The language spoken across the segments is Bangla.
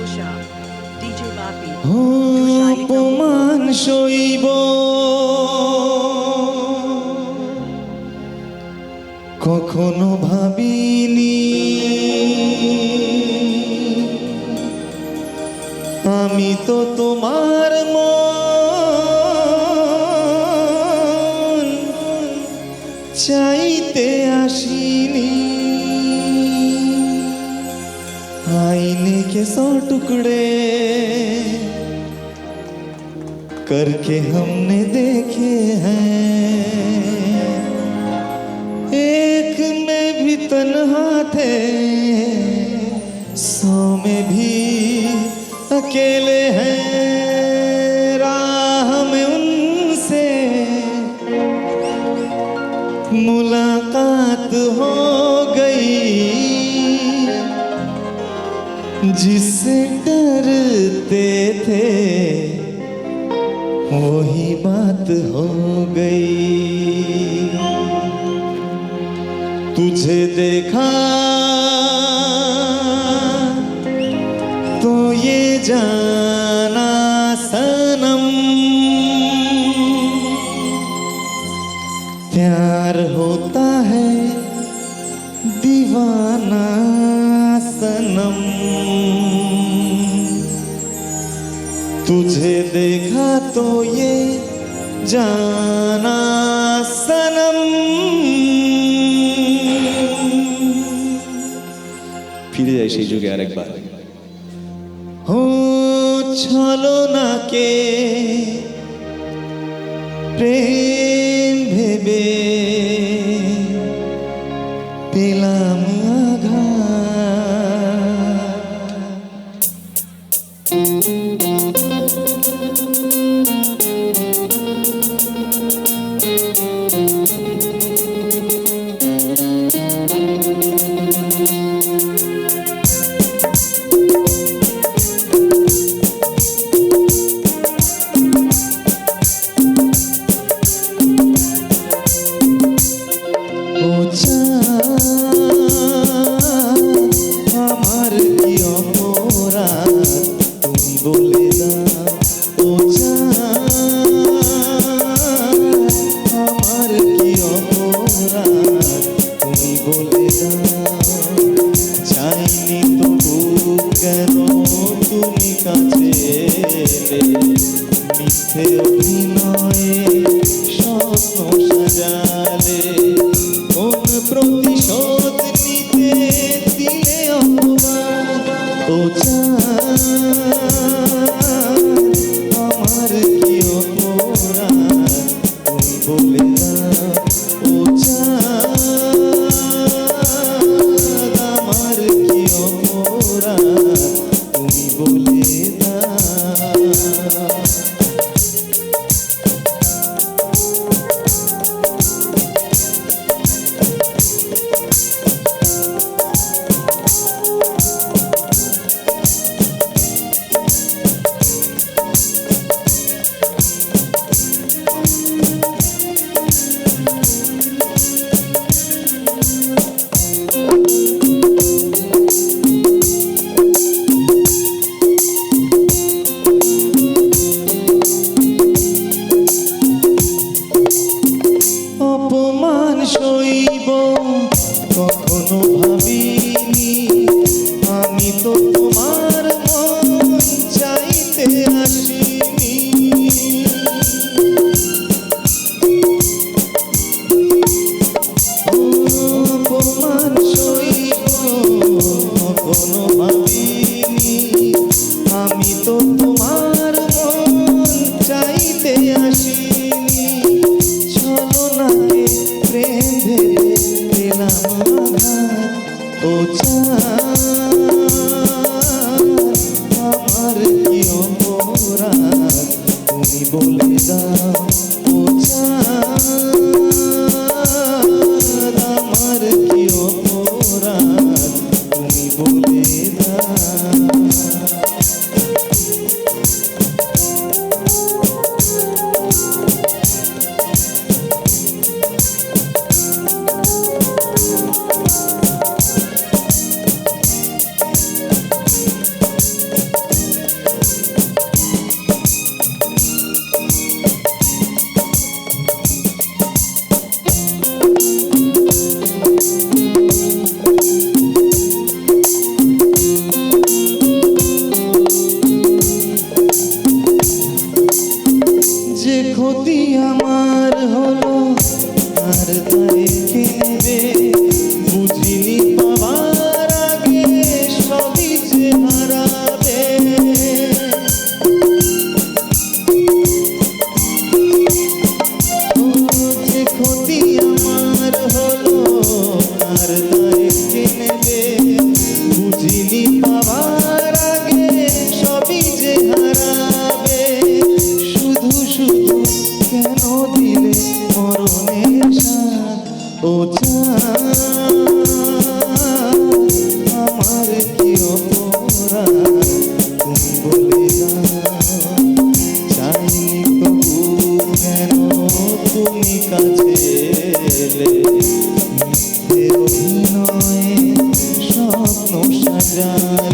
Dilsha, DJ Bapi, অপমান সইব কখনো ভাবিনি আমি তো তোমার মন চাইতে আসিনি आईने के 100 टुकड़े करके हमने देखे हैं एक में भी तन्हा थे 100 में भी अकेले हैं राह में उनसे मुलाकात हो गई जिससे डरते थे वही बात हो गई तुझे देखा तो ये जाना सनम प्यार होता है दीवाना सनम तुझे देखा तो ये जाना सनम फिर जाए সেই যুগে আরেকবার हो চলো না কে প্রেম ভেবে পেলাম আমার কি অপরাধ তুমি বলে দাও ও আমার কি অপরাধ তুমি বলে দাও চাইনি তবু কেন তুমি কাছে এলে মিথ্যে অভিনয়ে স্বপ্ন সাজালে কোন প্রতিশোধ নিতে দিলে অপমান ও আমার কি অপরাধ তুমি বলে দাও ও আমার কি অপরাধ তুমি বলে দাও অপমান সইব কখনো ভাবিনি আমি তো তোমার মন চাইতে আসিনি অপমান সইব কখনো ভাবিনি আমি তো তোমার মন চাইতে আসিনি চলো না প্রেম ভেবে পেলাম আঘাত ও আমার কি অপরাধ তুমি বলে দাও ও আমার কি অপরাধ তুমি বলে দাও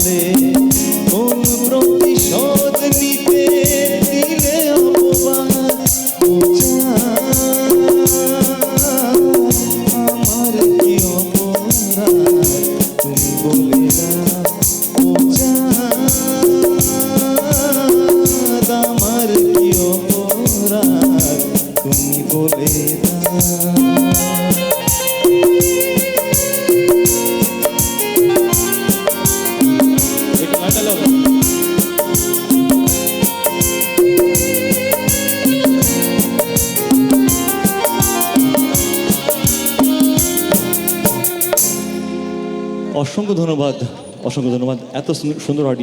বলে কোন প্রতিশোধ নিতে দিলে অপবাদ ও আমার কি অপরাধ তুমি বলে দাও ও আমার কি অপরাধ তুমি বলে দাও। একটু গানটা লাগবে। অসংখ্য ধন্যবাদ, অসংখ্য ধন্যবাদ। এত সুন্দর অডিও